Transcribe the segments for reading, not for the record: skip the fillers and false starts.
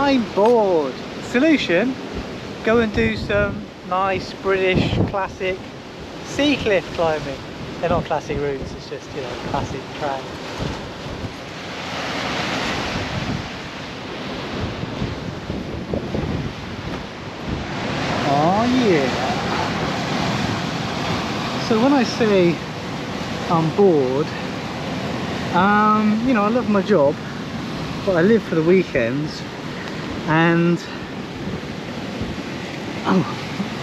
I'm bored. Solution? Go and do some nice British classic sea cliff climbing. They're not classic routes, it's just, you know, classic track. Oh yeah. So when I say I'm bored, you know, I love my job, but I live for the weekends, and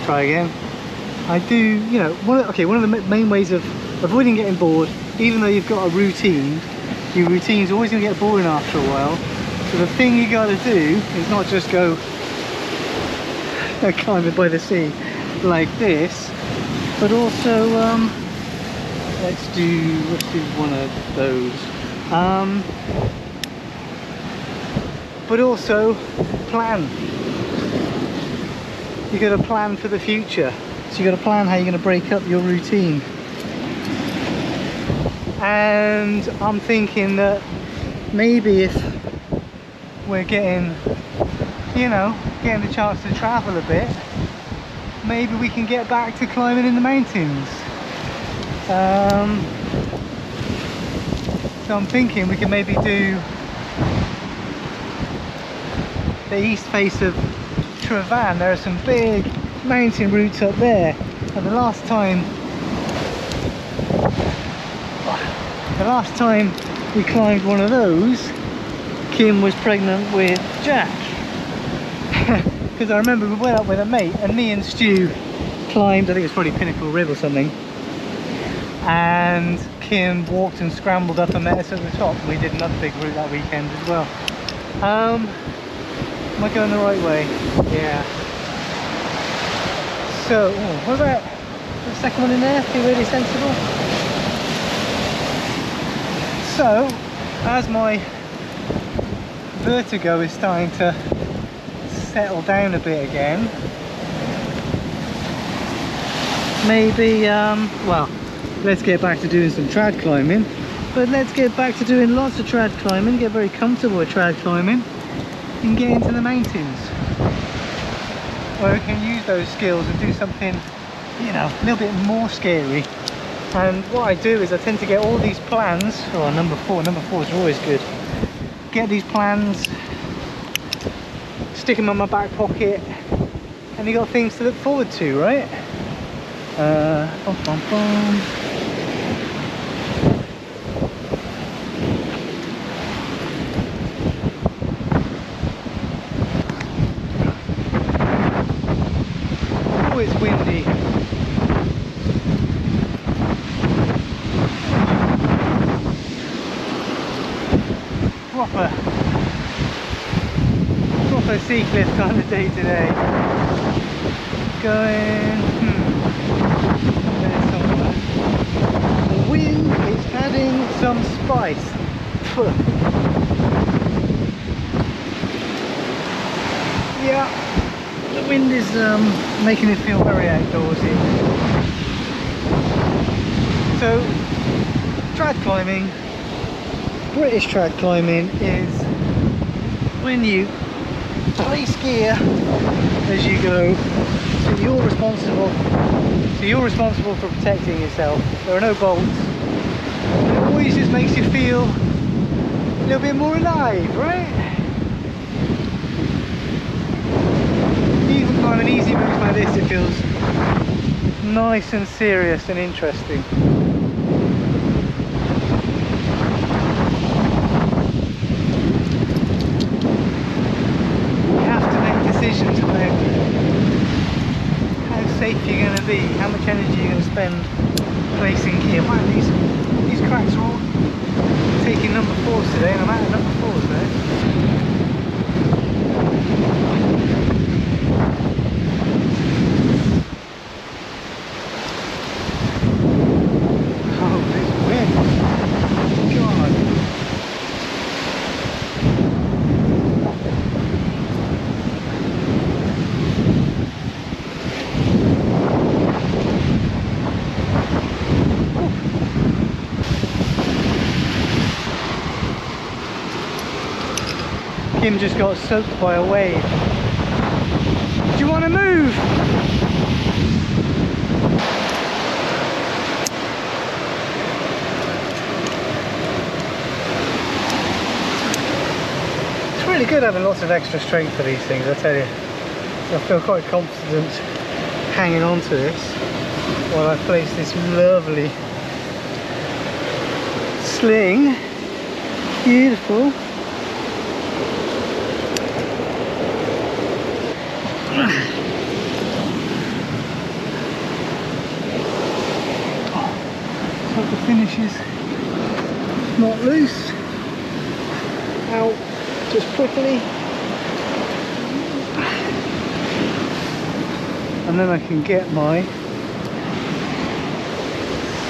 try again. I do, you know, one of the main ways of avoiding getting bored, even though you've got a routine, your routine's always going to get boring after a while. So the thing you got to do is not just go climbing by the sea like this, but also let's do one of those. But also plan. You got to plan for the future. So you got to plan how you're going to break up your routine. And I'm thinking that maybe if we're getting, you know, getting the chance to travel a bit, maybe we can get back to climbing in the mountains. So I'm thinking we can maybe do the east face of Travan. There are some big mountain routes up there, and the last time we climbed one of those, Kim was pregnant with Jack. Because I remember we went up with a mate, and me and Stu climbed, I think it was probably Pinnacle Rib or something, and Kim walked and scrambled up and met us at the top. We did another big route that weekend as well. Am I going the right way? Yeah. So, what about the second one in there? Feel really sensible. So, as my vertigo is starting to settle down a bit again, maybe, well, let's get back to doing some trad climbing, but let's get back to doing lots of trad climbing, get very comfortable with trad climbing, and get into the mountains, where we can use those skills and do something, you know, a little bit more scary. And what I do is I tend to get all these plans. Oh, number four is always good. Get these plans, stick them in my back pocket, and you got things to look forward to, right? Bum, bum, bum. Oh, it's windy. Proper sea cliff kind of day today. Going, there's somewhere. The wind is adding some spice. Yeah, the wind is making it feel very outdoorsy. So, trad climbing, British trad climbing, is when you place gear as you go, so you're responsible for protecting yourself. There are no bolts, and it always just makes you feel a little bit more alive, right? Even on an easy move like this, it feels nice and serious and interesting. Decisions about how safe you're going to be, how much energy you're going to spend placing gear. Wow, these cracks are all taking number 4s today, and I'm out of number 4s there. Oh, this wind. God. Kim just got soaked by a wave. Do you want to move? It's really good having lots of extra strength for these things, I tell you. I feel quite confident hanging on to this while I place this lovely sling. Beautiful. Hope the finish is not loose. Out just quickly. And then I can get my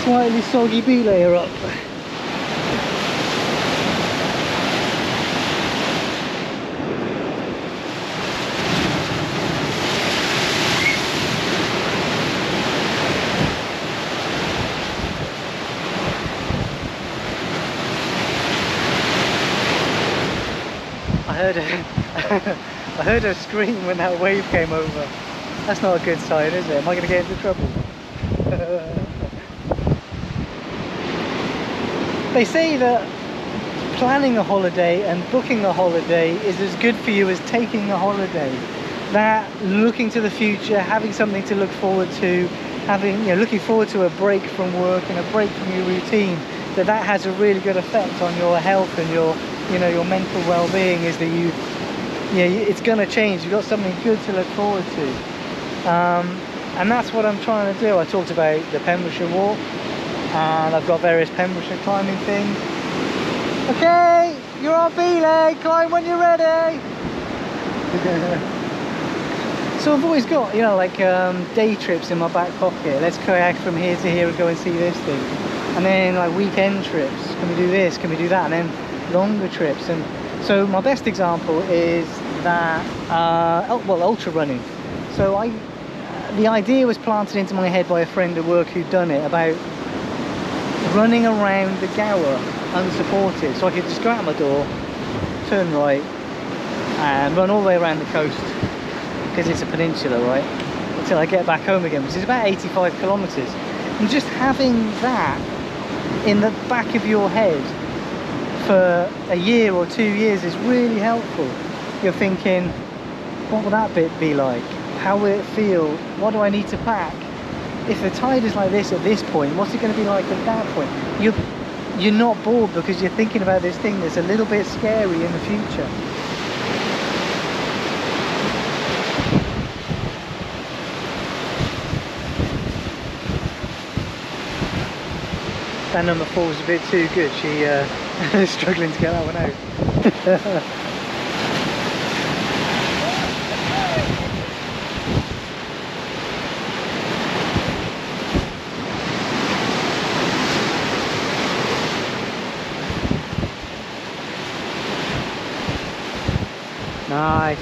slightly soggy belayer up. I heard her scream when that wave came over. That's not a good sign, is it? Am I going to get into trouble? They say that planning a holiday and booking a holiday is as good for you as taking a holiday. That looking to the future, having something to look forward to, looking forward to a break from work and a break from your routine, that has a really good effect on your health and your mental well-being. Is that it's going to change. You've got something good to look forward to, and that's what I'm trying to do. I talked about the Pembrokeshire Walk, and I've got various Pembrokeshire climbing things. Okay, you're on belay, climb when you're ready. So I've always got day trips in my back pocket. Let's kayak from here to here and go and see this thing, and then like weekend trips. Can we do this? Can we do that? And then longer trips. And so my best example is that ultra running. So the idea was planted into my head by a friend at work who'd done it, about running around the Gower unsupported. So I could just go out my door, turn right and run all the way around the coast, because it's a peninsula, right, until I get back home again, which is about 85 kilometers. And just having that in the back of your head for a year or 2 years is really helpful. You're thinking, what will that bit be like? How will it feel? What do I need to pack? If the tide is like this at this point, what's it going to be like at that point? You're not bored because you're thinking about this thing that's a little bit scary in the future. That number 4 was a bit too good. She is struggling to get that one out. Nice.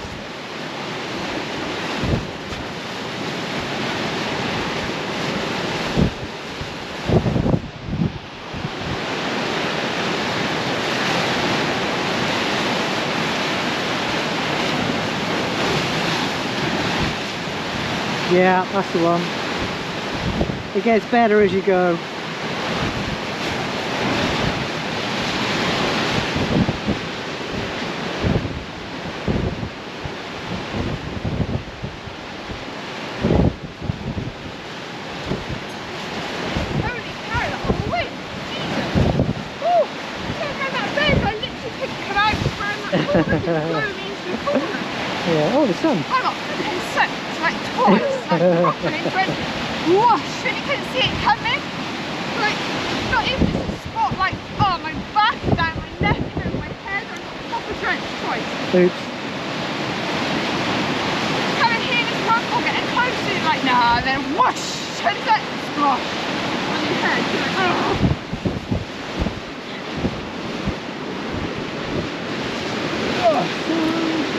Yeah, that's the one. It gets better as you go. Yeah, oh, the sun. I got flipping soaked like twice, like properly. It went whoosh and you couldn't see it coming. Like, not even just a spot, like, oh, my back down, my neck and my head, I got proper drenched twice. Oops. Coming here this one, or getting close to it, like, nah, and then whoosh, and it's like, splosh on your head. You're like, oh.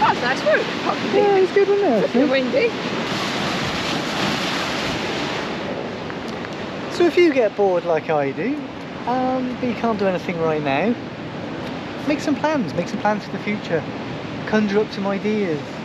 That's nice route. Yeah, it's good, wasn't it? It's a bit windy. So if you get bored like I do, but you can't do anything right now, make some plans for the future. conjure up some ideas.